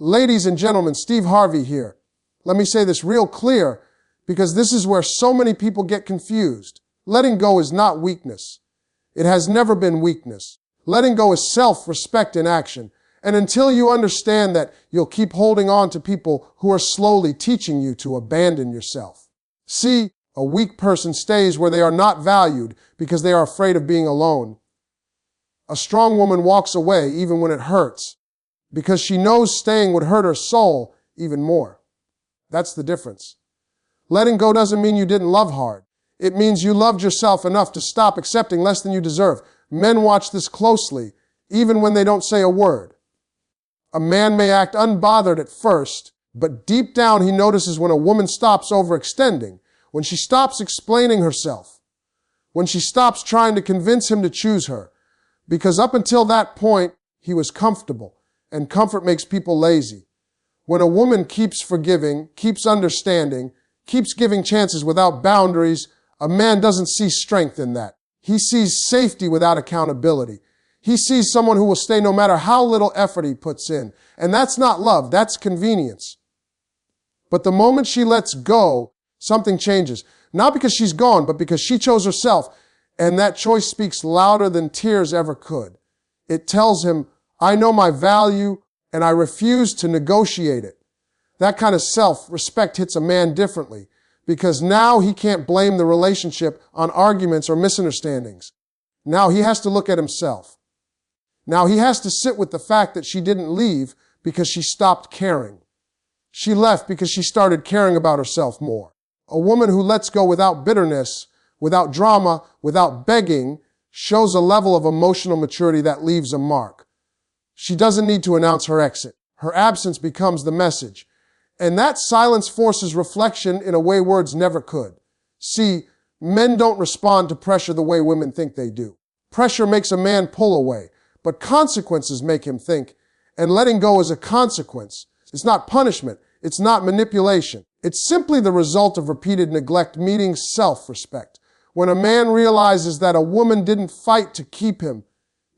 Ladies and gentlemen, Steve Harvey here. Let me say this real clear, because this is where so many people get confused. Letting go is not weakness. It has never been weakness. Letting go is self-respect in action. And until you understand that, you'll keep holding on to people who are slowly teaching you to abandon yourself. See, a weak person stays where they are not valued because they are afraid of being alone. A strong woman walks away even when it hurts because she knows staying would hurt her soul even more. That's the difference. Letting go doesn't mean you didn't love hard. It means you loved yourself enough to stop accepting less than you deserve. Men watch this closely, even when they don't say a word. A man may act unbothered at first, but deep down he notices when a woman stops overextending, when she stops explaining herself, when she stops trying to convince him to choose her. Because up until that point, he was comfortable, and comfort makes people lazy. When a woman keeps forgiving, keeps understanding, keeps giving chances without boundaries, a man doesn't see strength in that. He sees safety without accountability. He sees someone who will stay no matter how little effort he puts in. And that's not love, that's convenience. But the moment she lets go, something changes. Not because she's gone, but because she chose herself. And that choice speaks louder than tears ever could. It tells him, I know my value and I refuse to negotiate it. That kind of self-respect hits a man differently because now he can't blame the relationship on arguments or misunderstandings. Now he has to look at himself. Now he has to sit with the fact that she didn't leave because she stopped caring. She left because she started caring about herself more. A woman who lets go without bitterness, without drama, without begging, shows a level of emotional maturity that leaves a mark. She doesn't need to announce her exit. Her absence becomes the message. And that silence forces reflection in a way words never could. See, men don't respond to pressure the way women think they do. Pressure makes a man pull away, but consequences make him think. And letting go is a consequence. It's not punishment. It's not manipulation. It's simply the result of repeated neglect meeting self-respect. When a man realizes that a woman didn't fight to keep him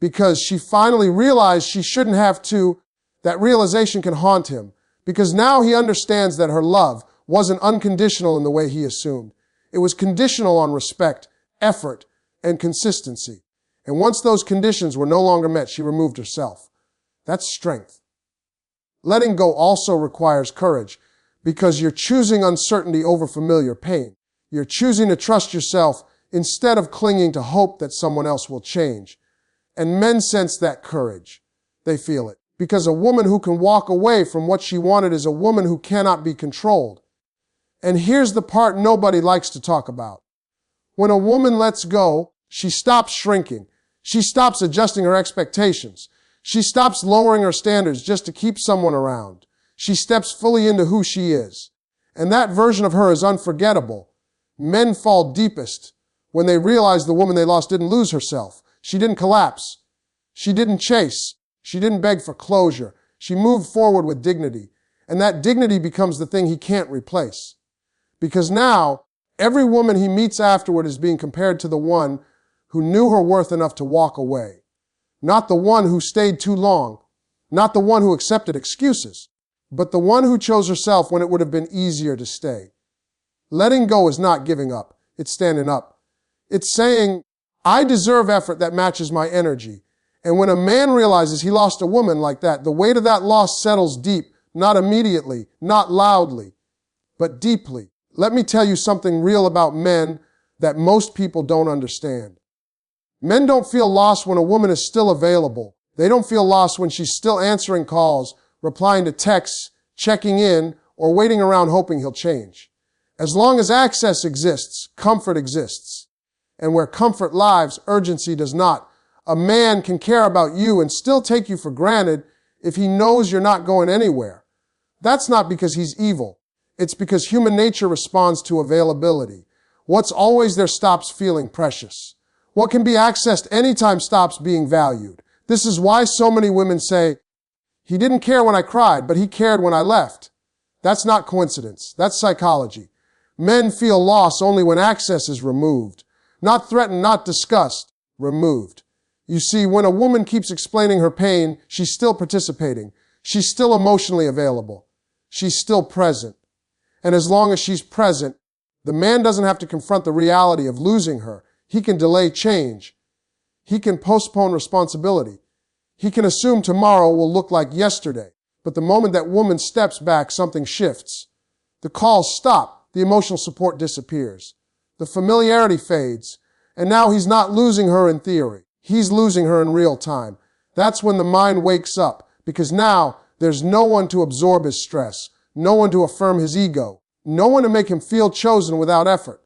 because she finally realized she shouldn't have to, that realization can haunt him because now he understands that her love wasn't unconditional in the way he assumed. It was conditional on respect, effort, and consistency. And once those conditions were no longer met, she removed herself. That's strength. Letting go also requires courage because you're choosing uncertainty over familiar pain. You're choosing to trust yourself instead of clinging to hope that someone else will change. And men sense that courage. They feel it. Because a woman who can walk away from what she wanted is a woman who cannot be controlled. And here's the part nobody likes to talk about. When a woman lets go, she stops shrinking. She stops adjusting her expectations. She stops lowering her standards just to keep someone around. She steps fully into who she is. And that version of her is unforgettable. Men fall deepest when they realize the woman they lost didn't lose herself. She didn't collapse. She didn't chase. She didn't beg for closure. She moved forward with dignity. And that dignity becomes the thing he can't replace. Because now, every woman he meets afterward is being compared to the one who knew her worth enough to walk away. Not the one who stayed too long. Not the one who accepted excuses. But the one who chose herself when it would have been easier to stay. Letting go is not giving up. It's standing up. It's saying, I deserve effort that matches my energy. And when a man realizes he lost a woman like that, the weight of that loss settles deep, not immediately, not loudly, but deeply. Let me tell you something real about men that most people don't understand. Men don't feel lost when a woman is still available. They don't feel lost when she's still answering calls, replying to texts, checking in, or waiting around hoping he'll change. As long as access exists, comfort exists. And where comfort lives, urgency does not. A man can care about you and still take you for granted if he knows you're not going anywhere. That's not because he's evil. It's because human nature responds to availability. What's always there stops feeling precious. What can be accessed anytime stops being valued. This is why so many women say, he didn't care when I cried, but he cared when I left. That's not coincidence. That's psychology. Men feel loss only when access is removed. Not threatened, not discussed, removed. You see, when a woman keeps explaining her pain, she's still participating. She's still emotionally available. She's still present. And as long as she's present, the man doesn't have to confront the reality of losing her. He can delay change. He can postpone responsibility. He can assume tomorrow will look like yesterday. But the moment that woman steps back, something shifts. The calls stop. The emotional support disappears. The familiarity fades. And now he's not losing her in theory. He's losing her in real time. That's when the mind wakes up, because now there's no one to absorb his stress, no one to affirm his ego, no one to make him feel chosen without effort.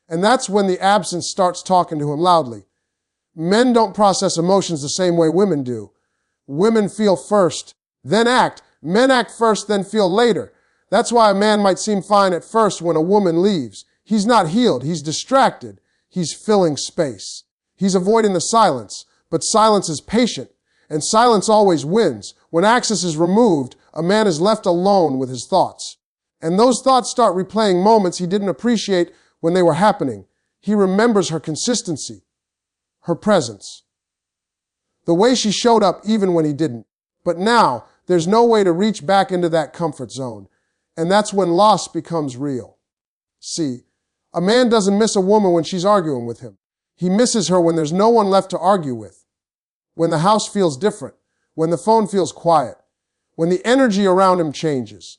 And that's when the absence starts talking to him loudly. Men don't process emotions the same way women do. Women feel first, then act. Men act first, then feel later. That's why a man might seem fine at first when a woman leaves. He's not healed. He's distracted. He's filling space. He's avoiding the silence. But silence is patient, and silence always wins. When access is removed, a man is left alone with his thoughts. And those thoughts start replaying moments he didn't appreciate when they were happening. He remembers her consistency, her presence, the way she showed up even when he didn't. But now, there's no way to reach back into that comfort zone. And that's when loss becomes real. See, a man doesn't miss a woman when she's arguing with him. He misses her when there's no one left to argue with, when the house feels different, when the phone feels quiet, when the energy around him changes.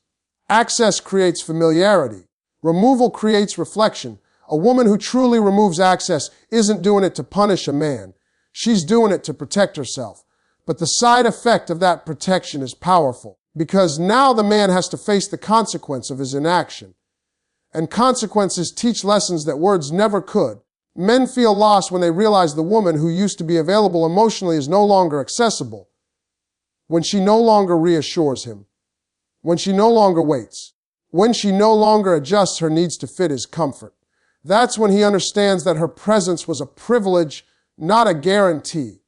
Access creates familiarity. Removal creates reflection. A woman who truly removes access isn't doing it to punish a man. She's doing it to protect herself. But the side effect of that protection is powerful, because now the man has to face the consequence of his inaction. And consequences teach lessons that words never could. Men feel lost when they realize the woman who used to be available emotionally is no longer accessible, when she no longer reassures him, when she no longer waits, when she no longer adjusts her needs to fit his comfort. That's when he understands that her presence was a privilege, not a guarantee.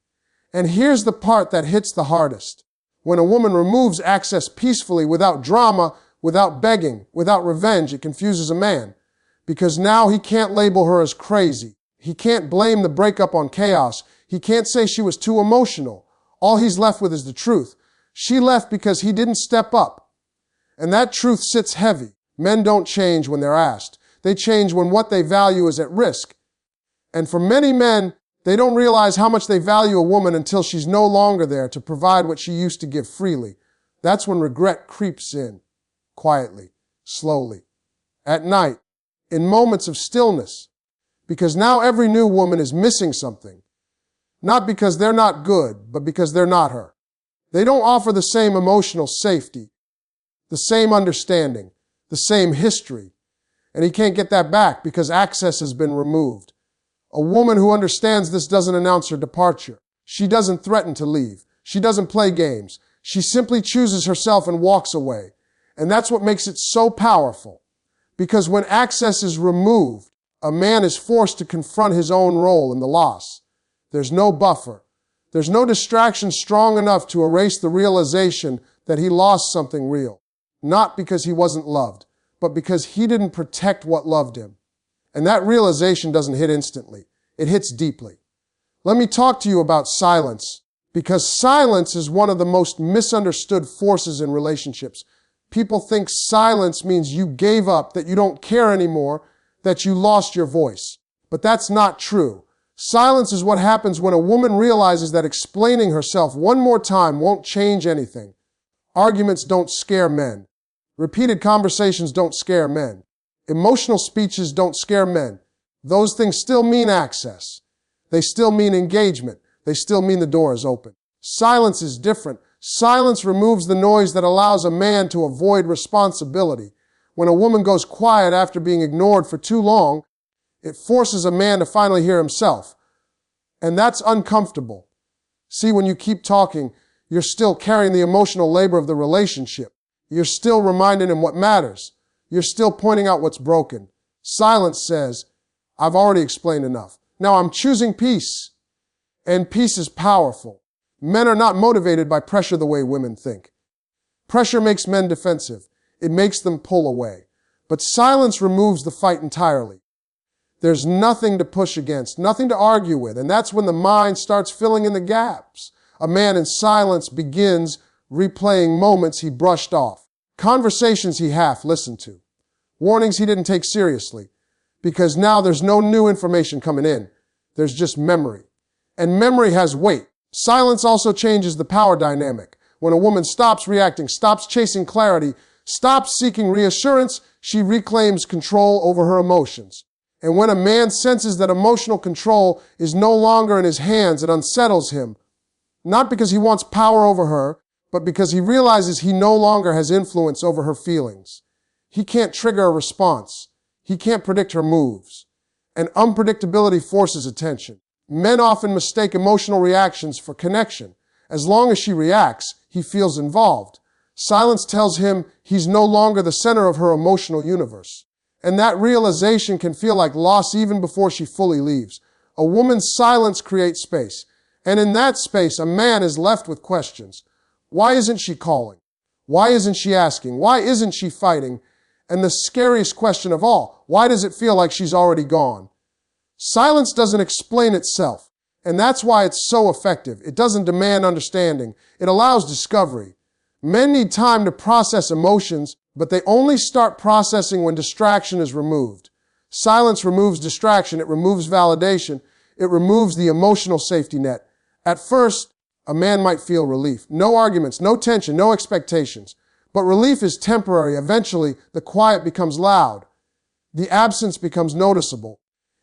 And here's the part that hits the hardest. When a woman removes access peacefully, without drama, without begging, without revenge, it confuses a man. Because now he can't label her as crazy. He can't blame the breakup on chaos. He can't say she was too emotional. All he's left with is the truth. She left because he didn't step up. And that truth sits heavy. Men don't change when they're asked. They change when what they value is at risk. And for many men, they don't realize how much they value a woman until she's no longer there to provide what she used to give freely. That's when regret creeps in, quietly, slowly, at night, in moments of stillness. Because now every new woman is missing something. Not because they're not good, but because they're not her. They don't offer the same emotional safety, the same understanding, the same history. And he can't get that back because access has been removed. A woman who understands this doesn't announce her departure. She doesn't threaten to leave. She doesn't play games. She simply chooses herself and walks away. And that's what makes it so powerful. Because when access is removed, a man is forced to confront his own role in the loss. There's no buffer. There's no distraction strong enough to erase the realization that he lost something real. Not because he wasn't loved, but because he didn't protect what loved him. And that realization doesn't hit instantly. It hits deeply. Let me talk to you about silence, because silence is one of the most misunderstood forces in relationships. People think silence means you gave up, that you don't care anymore, that you lost your voice. But that's not true. Silence is what happens when a woman realizes that explaining herself one more time won't change anything. Arguments don't scare men. Repeated conversations don't scare men. Emotional speeches don't scare men. Those things still mean access. They still mean engagement. They still mean the door is open. Silence is different. Silence removes the noise that allows a man to avoid responsibility. When a woman goes quiet after being ignored for too long, it forces a man to finally hear himself. And that's uncomfortable. See, when you keep talking, you're still carrying the emotional labor of the relationship. You're still reminding him what matters. You're still pointing out what's broken. Silence says, I've already explained enough. Now I'm choosing peace. And peace is powerful. Men are not motivated by pressure the way women think. Pressure makes men defensive. It makes them pull away. But silence removes the fight entirely. There's nothing to push against, nothing to argue with, and that's when the mind starts filling in the gaps. A man in silence begins replaying moments he brushed off, conversations he half listened to, warnings he didn't take seriously, because now there's no new information coming in. There's just memory. And memory has weight. Silence also changes the power dynamic. When a woman stops reacting, stops chasing clarity, stops seeking reassurance, she reclaims control over her emotions. And when a man senses that emotional control is no longer in his hands, it unsettles him. Not because he wants power over her, but because he realizes he no longer has influence over her feelings. He can't trigger a response. He can't predict her moves. And unpredictability forces attention. Men often mistake emotional reactions for connection. As long as she reacts, he feels involved. Silence tells him he's no longer the center of her emotional universe. And that realization can feel like loss even before she fully leaves. A woman's silence creates space. And in that space, a man is left with questions. Why isn't she calling? Why isn't she asking? Why isn't she fighting? And the scariest question of all, why does it feel like she's already gone? Silence doesn't explain itself. And that's why it's so effective. It doesn't demand understanding. It allows discovery. Men need time to process emotions, but they only start processing when distraction is removed. Silence removes distraction. It removes validation. It removes the emotional safety net. At first, a man might feel relief. No arguments, no tension, no expectations. But relief is temporary. Eventually, the quiet becomes loud. The absence becomes noticeable.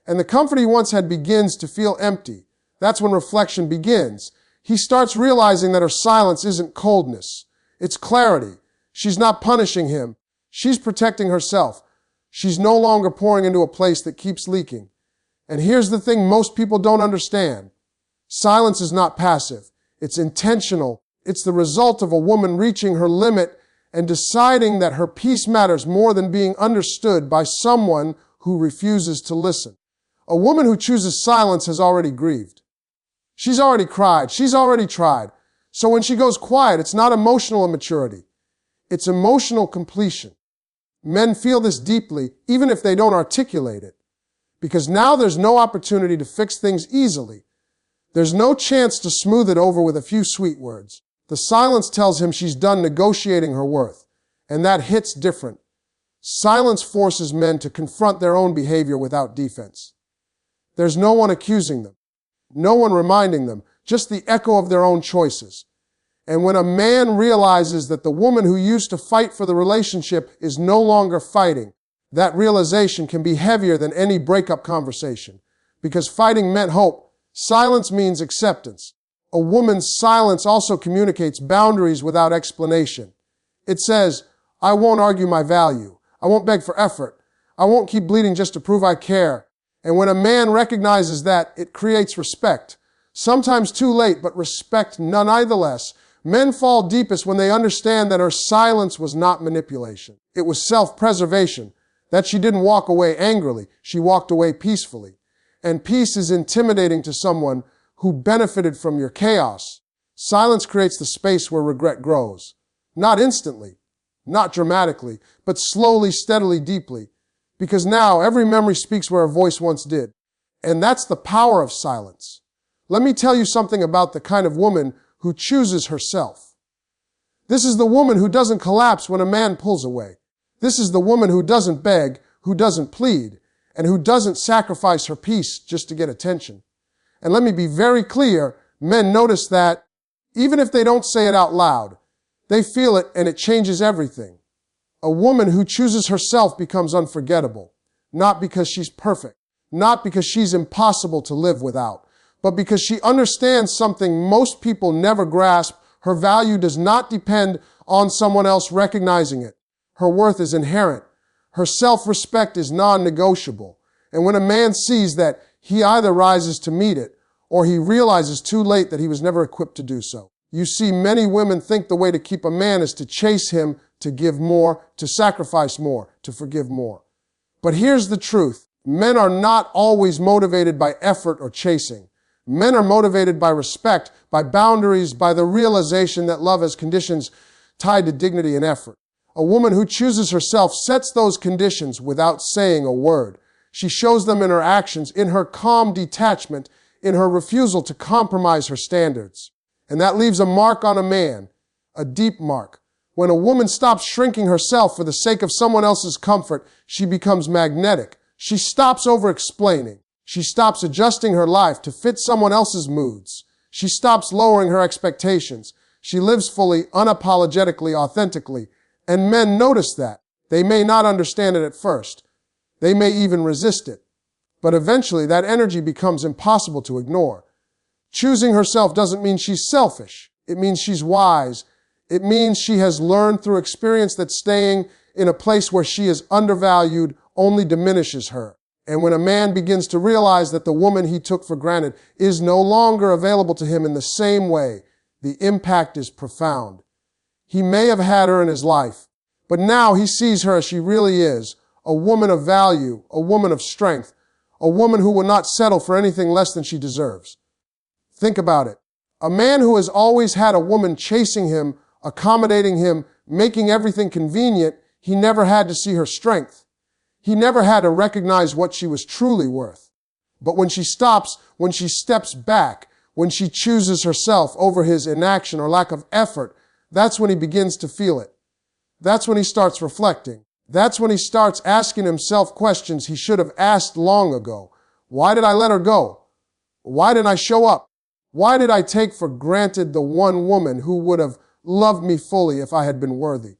And the comfort he once had begins to feel empty. That's when reflection begins. He starts realizing that her silence isn't coldness. It's clarity. She's not punishing him. She's protecting herself. She's no longer pouring into a place that keeps leaking. And here's the thing most people don't understand. Silence is not passive. It's intentional. It's the result of a woman reaching her limit and deciding that her peace matters more than being understood by someone who refuses to listen. A woman who chooses silence has already grieved. She's already cried. She's already tried. So when she goes quiet, it's not emotional immaturity. It's emotional completion. Men feel this deeply, even if they don't articulate it. Because now there's no opportunity to fix things easily. There's no chance to smooth it over with a few sweet words. The silence tells him she's done negotiating her worth. And that hits different. Silence forces men to confront their own behavior without defense. There's no one accusing them. No one reminding them. Just the echo of their own choices. And when a man realizes that the woman who used to fight for the relationship is no longer fighting, that realization can be heavier than any breakup conversation. Because fighting meant hope. Silence means acceptance. A woman's silence also communicates boundaries without explanation. It says, I won't argue my value. I won't beg for effort. I won't keep bleeding just to prove I care. And when a man recognizes that, it creates respect. Sometimes too late, but respect nonetheless. Men fall deepest when they understand that her silence was not manipulation. It was self-preservation. That she didn't walk away angrily. She walked away peacefully. And peace is intimidating to someone who benefited from your chaos. Silence creates the space where regret grows. Not instantly, not dramatically, but slowly, steadily, deeply. Because now every memory speaks where a voice once did. And that's the power of silence. Let me tell you something about the kind of woman who chooses herself. This is the woman who doesn't collapse when a man pulls away. This is the woman who doesn't beg, who doesn't plead, and who doesn't sacrifice her peace just to get attention. And let me be very clear, men notice that even if they don't say it out loud, they feel it and it changes everything. A woman who chooses herself becomes unforgettable, not because she's perfect, not because she's impossible to live without, but because she understands something most people never grasp. Her value does not depend on someone else recognizing it. Her worth is inherent. Her self-respect is non-negotiable. And when a man sees that, he either rises to meet it, or he realizes too late that he was never equipped to do so. You see, many women think the way to keep a man is to chase him, to give more, to sacrifice more, to forgive more. But here's the truth. Men are not always motivated by effort or chasing. Men are motivated by respect, by boundaries, by the realization that love has conditions tied to dignity and effort. A woman who chooses herself sets those conditions without saying a word. She shows them in her actions, in her calm detachment, in her refusal to compromise her standards. And that leaves a mark on a man, a deep mark. When a woman stops shrinking herself for the sake of someone else's comfort, she becomes magnetic. She stops over-explaining. She stops adjusting her life to fit someone else's moods. She stops lowering her expectations. She lives fully, unapologetically, authentically. And men notice that. They may not understand it at first. They may even resist it. But eventually, that energy becomes impossible to ignore. Choosing herself doesn't mean she's selfish. It means she's wise. It means she has learned through experience that staying in a place where she is undervalued only diminishes her. And when a man begins to realize that the woman he took for granted is no longer available to him in the same way, the impact is profound. He may have had her in his life, but now he sees her as she really is, a woman of value, a woman of strength, a woman who will not settle for anything less than she deserves. Think about it. A man who has always had a woman chasing him, accommodating him, making everything convenient, he never had to see her strength. He never had to recognize what she was truly worth. But when she stops, when she steps back, when she chooses herself over his inaction or lack of effort, that's when he begins to feel it. That's when he starts reflecting. That's when he starts asking himself questions he should have asked long ago. Why did I let her go? Why didn't I show up? Why did I take for granted the one woman who would have loved me fully if I had been worthy?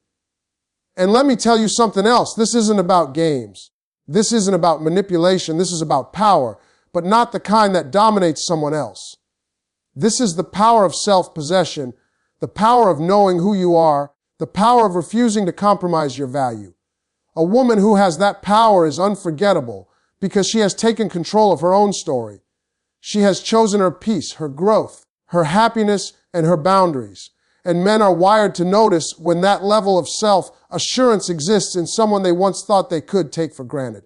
And let me tell you something else. This isn't about games. This isn't about manipulation. This is about power, but not the kind that dominates someone else. This is the power of self-possession, the power of knowing who you are, the power of refusing to compromise your value. A woman who has that power is unforgettable because she has taken control of her own story. She has chosen her peace, her growth, her happiness, and her boundaries. And men are wired to notice when that level of self-assurance exists in someone they once thought they could take for granted.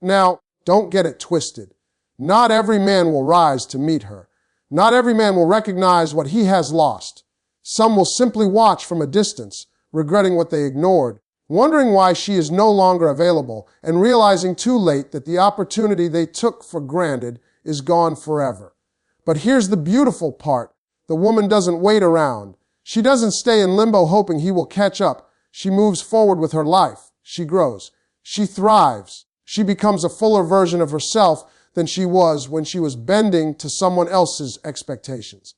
Now, don't get it twisted. Not every man will rise to meet her. Not every man will recognize what he has lost. Some will simply watch from a distance, regretting what they ignored, wondering why she is no longer available, and realizing too late that the opportunity they took for granted is gone forever. But here's the beautiful part. The woman doesn't wait around. She doesn't stay in limbo hoping he will catch up. She moves forward with her life. She grows. She thrives. She becomes a fuller version of herself than she was when she was bending to someone else's expectations.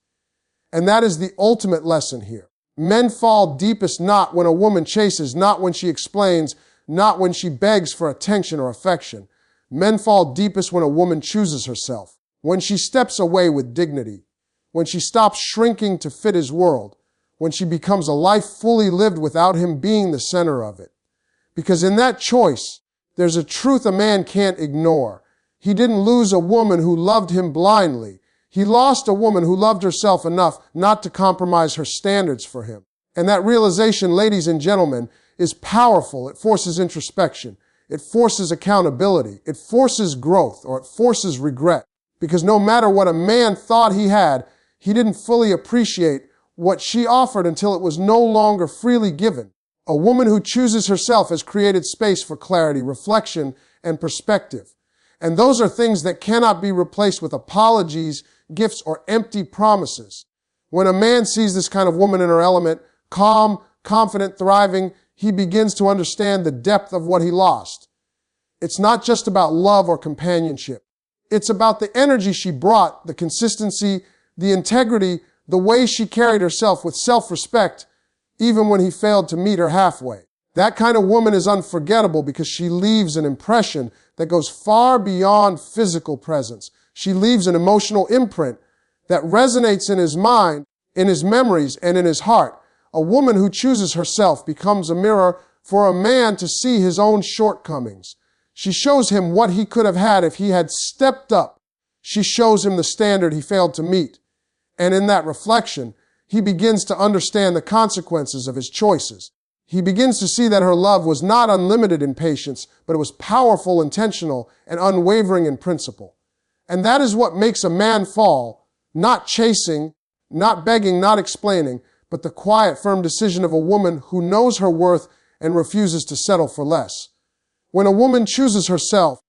And that is the ultimate lesson here. Men fall deepest not when a woman chases, not when she explains, not when she begs for attention or affection. Men fall deepest when a woman chooses herself, when she steps away with dignity, when she stops shrinking to fit his world, when she becomes a life fully lived without him being the center of it. Because in that choice, there's a truth a man can't ignore. He didn't lose a woman who loved him blindly. He lost a woman who loved herself enough not to compromise her standards for him. And that realization, ladies and gentlemen, is powerful. It forces introspection. It forces accountability. It forces growth, or it forces regret. Because no matter what a man thought he had, he didn't fully appreciate what she offered until it was no longer freely given. A woman who chooses herself has created space for clarity, reflection, and perspective. And those are things that cannot be replaced with apologies, gifts, or empty promises. When a man sees this kind of woman in her element, calm, confident, thriving, he begins to understand the depth of what he lost. It's not just about love or companionship. It's about the energy she brought, the consistency, the integrity, the way she carried herself with self-respect, even when he failed to meet her halfway. That kind of woman is unforgettable because she leaves an impression that goes far beyond physical presence. She leaves an emotional imprint that resonates in his mind, in his memories, and in his heart. A woman who chooses herself becomes a mirror for a man to see his own shortcomings. She shows him what he could have had if he had stepped up. She shows him the standard he failed to meet. And in that reflection, he begins to understand the consequences of his choices. He begins to see that her love was not unlimited in patience, but it was powerful, intentional, and unwavering in principle. And that is what makes a man fall, not chasing, not begging, not explaining, but the quiet, firm decision of a woman who knows her worth and refuses to settle for less. When a woman chooses herself,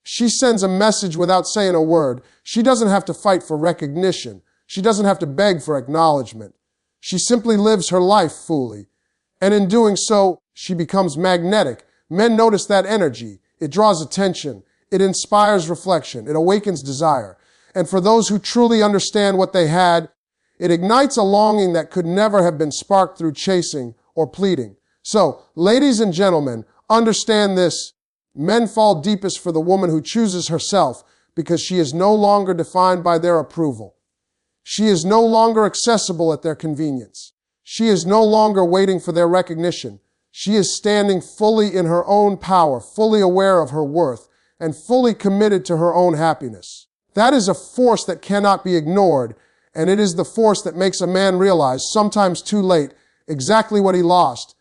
she sends a message without saying a word. She doesn't have to fight for recognition. She doesn't have to beg for acknowledgement. She simply lives her life fully. And in doing so, she becomes magnetic. Men notice that energy. It draws attention. It inspires reflection. It awakens desire. And for those who truly understand what they had, it ignites a longing that could never have been sparked through chasing or pleading. So, ladies and gentlemen, understand this. Men fall deepest for the woman who chooses herself because she is no longer defined by their approval. She is no longer accessible at their convenience. She is no longer waiting for their recognition. She is standing fully in her own power, fully aware of her worth, and fully committed to her own happiness. That is a force that cannot be ignored, and it is the force that makes a man realize, sometimes too late, exactly what he lost.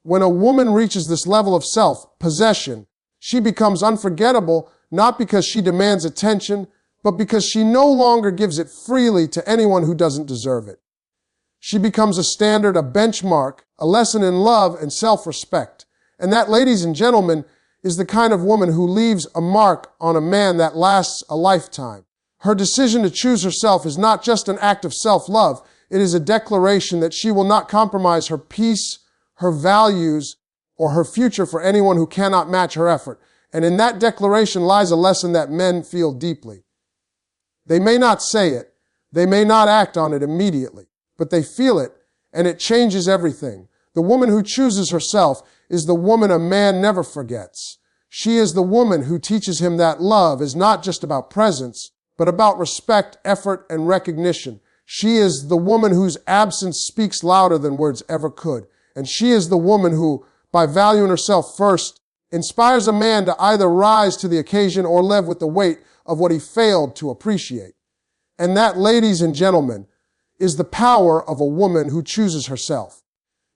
When a woman reaches this level of self-possession, she becomes unforgettable, not because she demands attention, but because she no longer gives it freely to anyone who doesn't deserve it. She becomes a standard, a benchmark, a lesson in love and self-respect. And that, ladies and gentlemen, is the kind of woman who leaves a mark on a man that lasts a lifetime. Her decision to choose herself is not just an act of self-love. It is a declaration that she will not compromise her peace, her values, or her future for anyone who cannot match her effort. And in that declaration lies a lesson that men feel deeply. They may not say it, they may not act on it immediately, but they feel it, and it changes everything. The woman who chooses herself is the woman a man never forgets. She is the woman who teaches him that love is not just about presence, but about respect, effort, and recognition. She is the woman whose absence speaks louder than words ever could. And she is the woman who, by valuing herself first, inspires a man to either rise to the occasion or live with the weight of what he failed to appreciate. And that, ladies and gentlemen, is the power of a woman who chooses herself.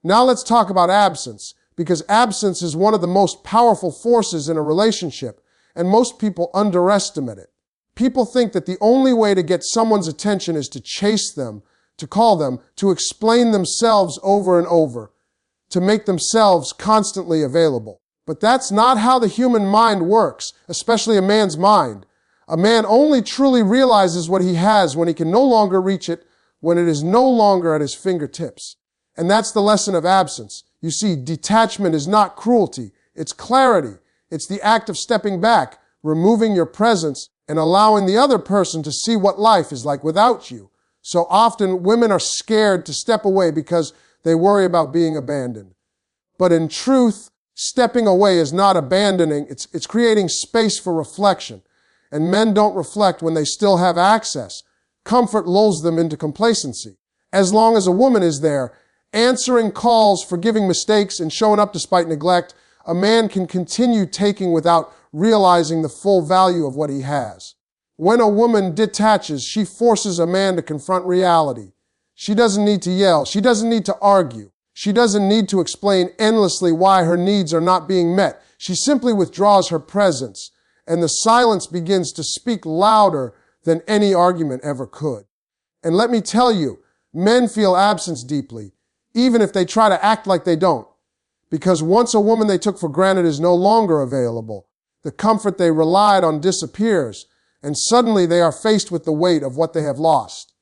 Now let's talk about absence, because absence is one of the most powerful forces in a relationship, and most people underestimate it. People think that the only way to get someone's attention is to chase them, to call them, to explain themselves over and over, to make themselves constantly available. But that's not how the human mind works, especially a man's mind. A man only truly realizes what he has when he can no longer reach it, when it is no longer at his fingertips. And that's the lesson of absence. You see, detachment is not cruelty. It's clarity. It's the act of stepping back, removing your presence, and allowing the other person to see what life is like without you. So often, women are scared to step away because they worry about being abandoned. But in truth, stepping away is not abandoning. It's creating space for reflection. And men don't reflect when they still have access. Comfort lulls them into complacency. As long as a woman is there, answering calls, forgiving mistakes, and showing up despite neglect, a man can continue taking without realizing the full value of what he has. When a woman detaches, she forces a man to confront reality. She doesn't need to yell. She doesn't need to argue. She doesn't need to explain endlessly why her needs are not being met. She simply withdraws her presence, and the silence begins to speak louder than any argument ever could. And let me tell you, men feel absence deeply, even if they try to act like they don't. Because once a woman they took for granted is no longer available, the comfort they relied on disappears, and suddenly they are faced with the weight of what they have lost.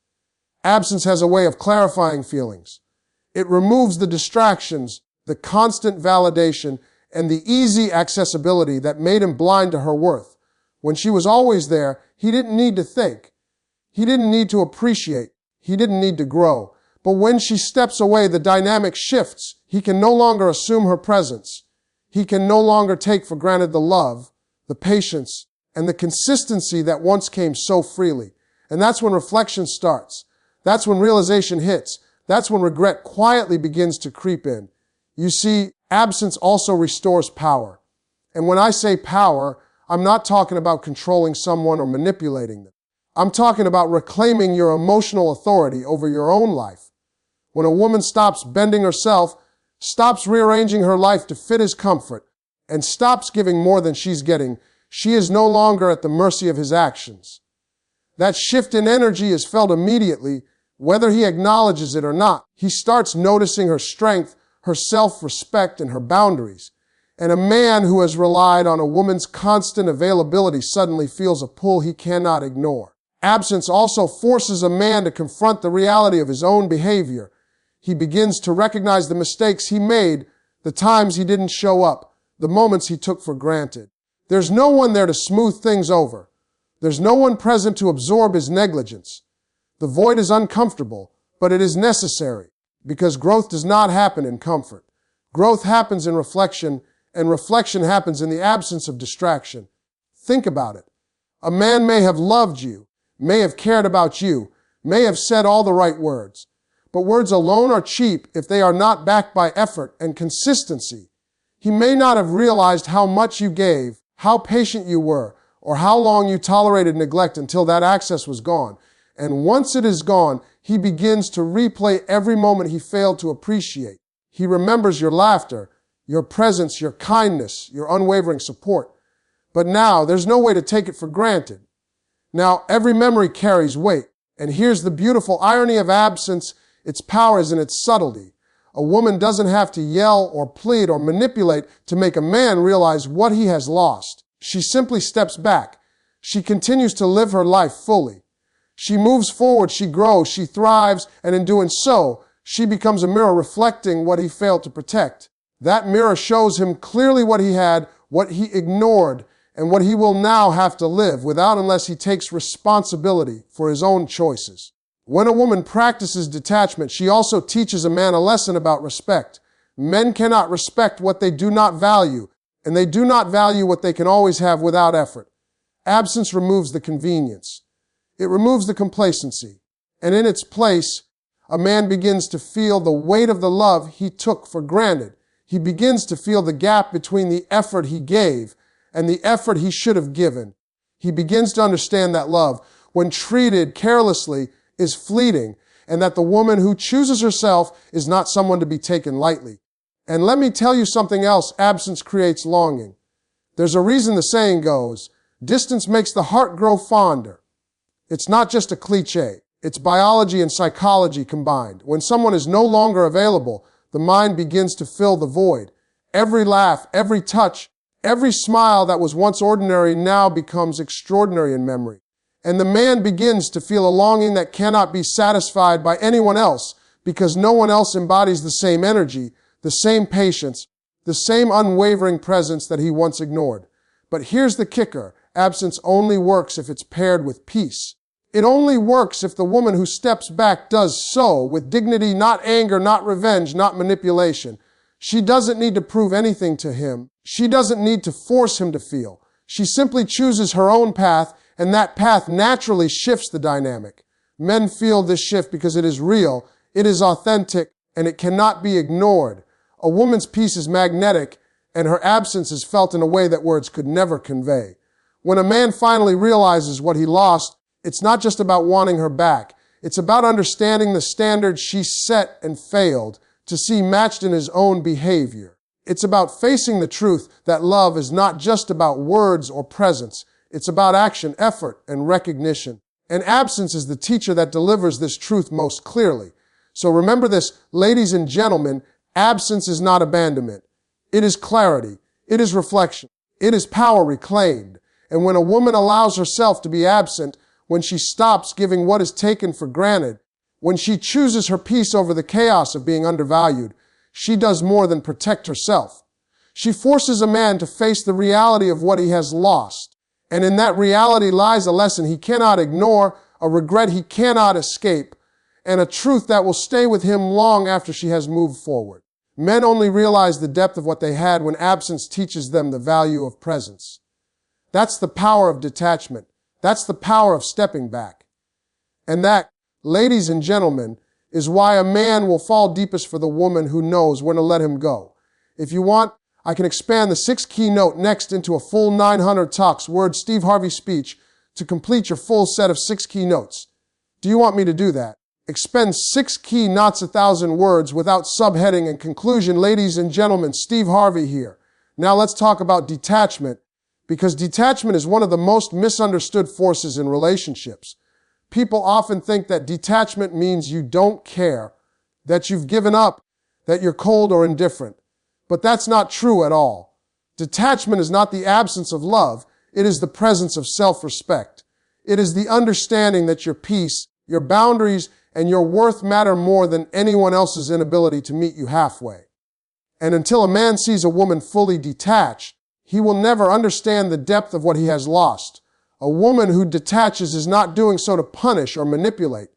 Absence has a way of clarifying feelings. It removes the distractions, the constant validation, and the easy accessibility that made him blind to her worth. When she was always there, he didn't need to think. He didn't need to appreciate. He didn't need to grow. But when she steps away, the dynamic shifts. He can no longer assume her presence. He can no longer take for granted the love, the patience, and the consistency that once came so freely. And that's when reflection starts. That's when realization hits. That's when regret quietly begins to creep in. You see, absence also restores power. And when I say power, I'm not talking about controlling someone or manipulating them. I'm talking about reclaiming your emotional authority over your own life. When a woman stops bending herself, stops rearranging her life to fit his comfort, and stops giving more than she's getting, she is no longer at the mercy of his actions. That shift in energy is felt immediately, whether he acknowledges it or not. He starts noticing her strength, her self-respect, and her boundaries. And a man who has relied on a woman's constant availability suddenly feels a pull he cannot ignore. Absence also forces a man to confront the reality of his own behavior. He begins to recognize the mistakes he made, the times he didn't show up, the moments he took for granted. There's no one there to smooth things over. There's no one present to absorb his negligence. The void is uncomfortable, but it is necessary, because growth does not happen in comfort. Growth happens in reflection, and reflection happens in the absence of distraction. Think about it. A man may have loved you, may have cared about you, may have said all the right words, but words alone are cheap if they are not backed by effort and consistency. He may not have realized how much you gave, how patient you were, or how long you tolerated neglect until that access was gone. And once it is gone, he begins to replay every moment he failed to appreciate. He remembers your laughter, your presence, your kindness, your unwavering support. But now, there's no way to take it for granted. Now, every memory carries weight. And here's the beautiful irony of absence. Its power is in its subtlety. A woman doesn't have to yell or plead or manipulate to make a man realize what he has lost. She simply steps back. She continues to live her life fully. She moves forward, she grows, she thrives, and in doing so, she becomes a mirror reflecting what he failed to protect. That mirror shows him clearly what he had, what he ignored, and what he will now have to live without unless he takes responsibility for his own choices. When a woman practices detachment, she also teaches a man a lesson about respect. Men cannot respect what they do not value, and they do not value what they can always have without effort. Absence removes the convenience. It removes the complacency. And in its place, a man begins to feel the weight of the love he took for granted. He begins to feel the gap between the effort he gave and the effort he should have given. He begins to understand that love, when treated carelessly, is fleeting, and that the woman who chooses herself is not someone to be taken lightly. And let me tell you something else, absence creates longing. There's a reason the saying goes, distance makes the heart grow fonder. It's not just a cliche. It's biology and psychology combined. When someone is no longer available, the mind begins to fill the void. Every laugh, every touch, every smile that was once ordinary now becomes extraordinary in memory. And the man begins to feel a longing that cannot be satisfied by anyone else because no one else embodies the same energy, the same patience, the same unwavering presence that he once ignored. But here's the kicker. Absence only works if it's paired with peace. It only works if the woman who steps back does so with dignity, not anger, not revenge, not manipulation. She doesn't need to prove anything to him. She doesn't need to force him to feel. She simply chooses her own path, and that path naturally shifts the dynamic. Men feel this shift because it is real, it is authentic, and it cannot be ignored. A woman's peace is magnetic, and her absence is felt in a way that words could never convey. When a man finally realizes what he lost, it's not just about wanting her back. It's about understanding the standards she set and failed to see matched in his own behavior. It's about facing the truth that love is not just about words or presence. It's about action, effort, and recognition. And absence is the teacher that delivers this truth most clearly. So remember this, ladies and gentlemen, absence is not abandonment. It is clarity. It is reflection. It is power reclaimed. And when a woman allows herself to be absent, when she stops giving what is taken for granted, when she chooses her peace over the chaos of being undervalued, she does more than protect herself. She forces a man to face the reality of what he has lost. And in that reality lies a lesson he cannot ignore, a regret he cannot escape, and a truth that will stay with him long after she has moved forward. Men only realize the depth of what they had when absence teaches them the value of presence. That's the power of detachment. That's the power of stepping back. And that, ladies and gentlemen, is why a man will fall deepest for the woman who knows when to let him go. If you want, I can expand the 6 keynote next into a full 900 talks word Steve Harvey speech to complete your full set of 6 keynotes. Do you want me to do that? Expend 6 key knots 1,000 words without subheading and conclusion. Ladies and gentlemen, Steve Harvey here. Now let's talk about detachment, because detachment is one of the most misunderstood forces in relationships. People often think that detachment means you don't care, that you've given up, that you're cold or indifferent. But that's not true at all. Detachment is not the absence of love. It is the presence of self-respect. It is the understanding that your peace, your boundaries, and your worth matter more than anyone else's inability to meet you halfway. And until a man sees a woman fully detached, he will never understand the depth of what he has lost. A woman who detaches is not doing so to punish or manipulate.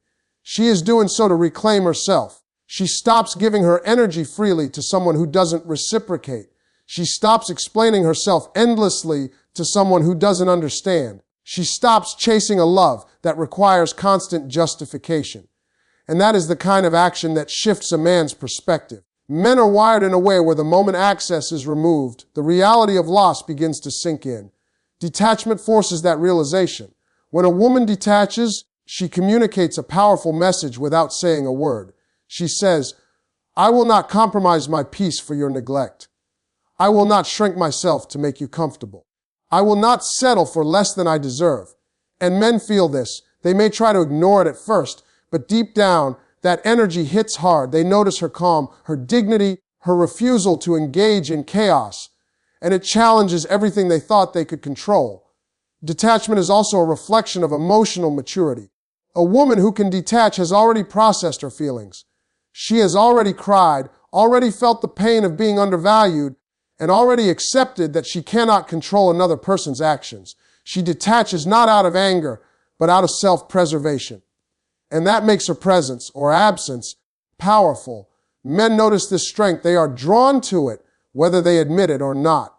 She is doing so to reclaim herself. She stops giving her energy freely to someone who doesn't reciprocate. She stops explaining herself endlessly to someone who doesn't understand. She stops chasing a love that requires constant justification. And that is the kind of action that shifts a man's perspective. Men are wired in a way where the moment access is removed, the reality of loss begins to sink in. Detachment forces that realization. When a woman detaches, she communicates a powerful message without saying a word. She says, "I will not compromise my peace for your neglect. I will not shrink myself to make you comfortable. I will not settle for less than I deserve." And men feel this. They may try to ignore it at first, but deep down, that energy hits hard. They notice her calm, her dignity, her refusal to engage in chaos, and it challenges everything they thought they could control. Detachment is also a reflection of emotional maturity. A woman who can detach has already processed her feelings. She has already cried, already felt the pain of being undervalued, and already accepted that she cannot control another person's actions. She detaches not out of anger, but out of self-preservation. And that makes her presence, or absence, powerful. Men notice this strength. They are drawn to it, whether they admit it or not.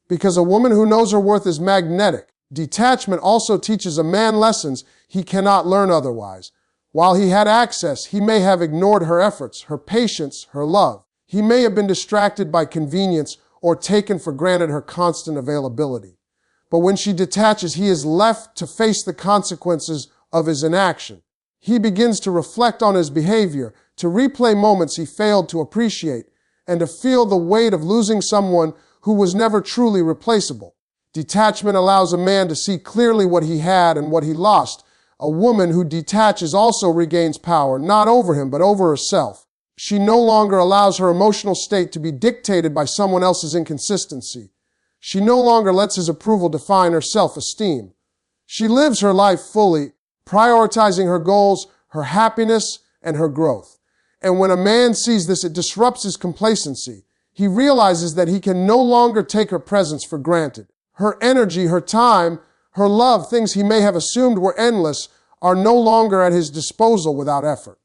Because a woman who knows her worth is magnetic. Detachment also teaches a man lessons he cannot learn otherwise. While he had access, he may have ignored her efforts, her patience, her love. He may have been distracted by convenience or taken for granted her constant availability. But when she detaches, he is left to face the consequences of his inaction. He begins to reflect on his behavior, to replay moments he failed to appreciate, and to feel the weight of losing someone who was never truly replaceable. Detachment allows a man to see clearly what he had and what he lost. A woman who detaches also regains power, not over him, but over herself. She no longer allows her emotional state to be dictated by someone else's inconsistency. She no longer lets his approval define her self-esteem. She lives her life fully, prioritizing her goals, her happiness, and her growth. And when a man sees this, it disrupts his complacency. He realizes that he can no longer take her presence for granted. Her energy, her time, her love, things he may have assumed were endless, are no longer at his disposal without effort.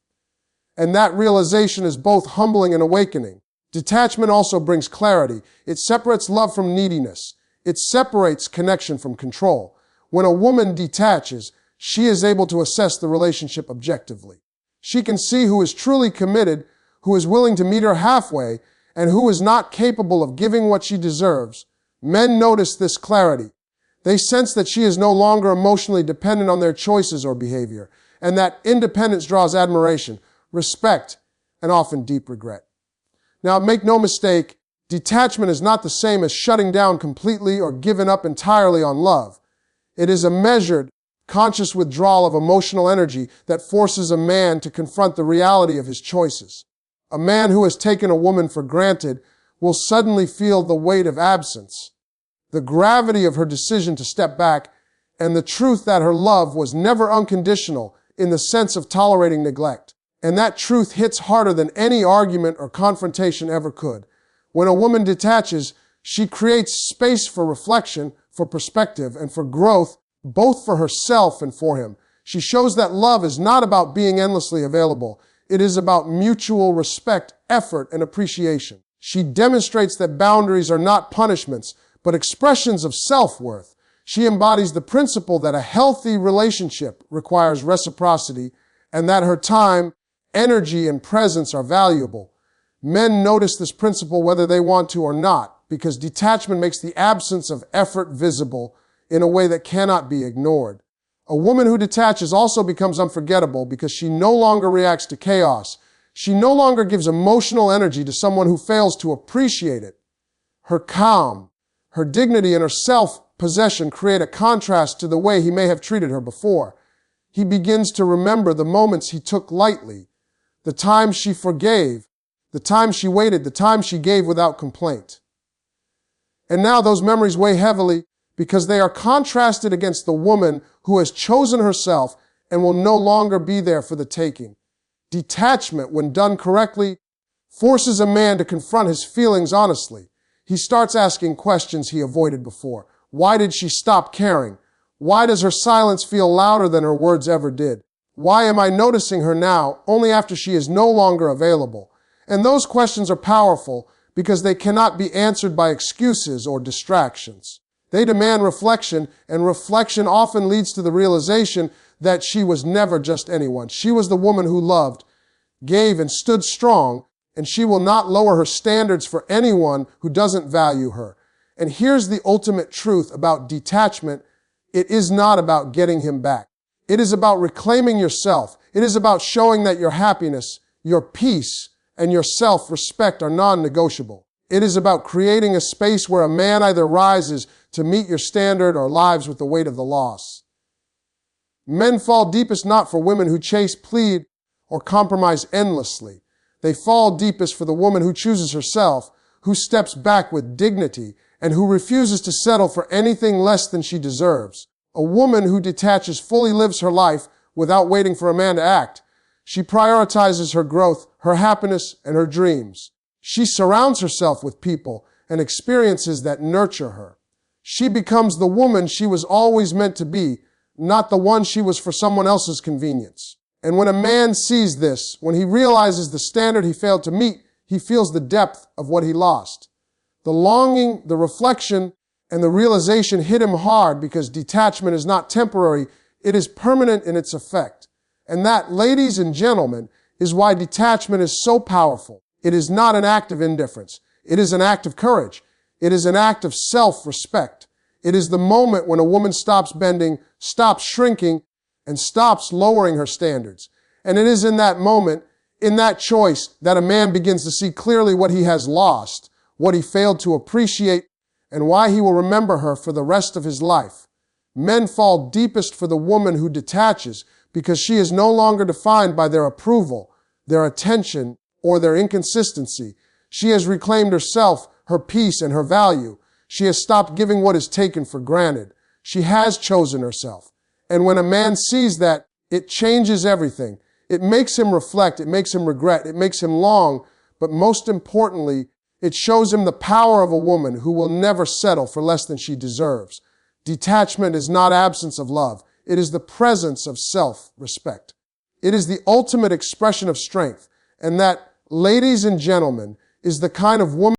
And that realization is both humbling and awakening. Detachment also brings clarity. It separates love from neediness. It separates connection from control. When a woman detaches, she is able to assess the relationship objectively. She can see who is truly committed, who is willing to meet her halfway, and who is not capable of giving what she deserves. Men notice this clarity. They sense that she is no longer emotionally dependent on their choices or behavior, and that independence draws admiration, respect, and often deep regret. Now, make no mistake, detachment is not the same as shutting down completely or giving up entirely on love. It is a measured, conscious withdrawal of emotional energy that forces a man to confront the reality of his choices. A man who has taken a woman for granted will suddenly feel the weight of absence, the gravity of her decision to step back, and the truth that her love was never unconditional in the sense of tolerating neglect. And that truth hits harder than any argument or confrontation ever could. When a woman detaches, she creates space for reflection, for perspective, and for growth, both for herself and for him. She shows that love is not about being endlessly available. It is about mutual respect, effort, and appreciation. She demonstrates that boundaries are not punishments, but expressions of self-worth. She embodies the principle that a healthy relationship requires reciprocity and that her time, energy, and presence are valuable. Men notice this principle whether they want to or not, because detachment makes the absence of effort visible in a way that cannot be ignored. A woman who detaches also becomes unforgettable because she no longer reacts to chaos. She no longer gives emotional energy to someone who fails to appreciate it. Her calm, her dignity, and her self-possession create a contrast to the way he may have treated her before. He begins to remember the moments he took lightly, the times she forgave, the times she waited, the times she gave without complaint. And now those memories weigh heavily because they are contrasted against the woman who has chosen herself and will no longer be there for the taking. Detachment, when done correctly, forces a man to confront his feelings honestly. He starts asking questions he avoided before. Why did she stop caring? Why does her silence feel louder than her words ever did? Why am I noticing her now only after she is no longer available? And those questions are powerful because they cannot be answered by excuses or distractions. They demand reflection, and reflection often leads to the realization that she was never just anyone. She was the woman who loved, gave, and stood strong, and she will not lower her standards for anyone who doesn't value her. And here's the ultimate truth about detachment. It is not about getting him back. It is about reclaiming yourself. It is about showing that your happiness, your peace, and your self-respect are non-negotiable. It is about creating a space where a man either rises to meet your standard or lives with the weight of the loss. Men fall deepest not for women who chase, plead, or compromise endlessly. They fall deepest for the woman who chooses herself, who steps back with dignity, and who refuses to settle for anything less than she deserves. A woman who detaches fully lives her life without waiting for a man to act. She prioritizes her growth, her happiness, and her dreams. She surrounds herself with people and experiences that nurture her. She becomes the woman she was always meant to be, not the one she was for someone else's convenience. And when a man sees this, when he realizes the standard he failed to meet, he feels the depth of what he lost. The longing, the reflection, and the realization hit him hard because detachment is not temporary, it is permanent in its effect. And that, ladies and gentlemen, is why detachment is so powerful. It is not an act of indifference. It is an act of courage. It is an act of self-respect. It is the moment when a woman stops bending, stops shrinking, and stops lowering her standards. And it is in that moment, in that choice, that a man begins to see clearly what he has lost, what he failed to appreciate, and why he will remember her for the rest of his life. Men fall deepest for the woman who detaches because she is no longer defined by their approval, their attention, or their inconsistency. She has reclaimed herself, her peace, and her value. She has stopped giving what is taken for granted. She has chosen herself. And when a man sees that, it changes everything. It makes him reflect. It makes him regret. It makes him long. But most importantly, it shows him the power of a woman who will never settle for less than she deserves. Detachment is not absence of love. It is the presence of self-respect. It is the ultimate expression of strength. And that, ladies and gentlemen, is the kind of woman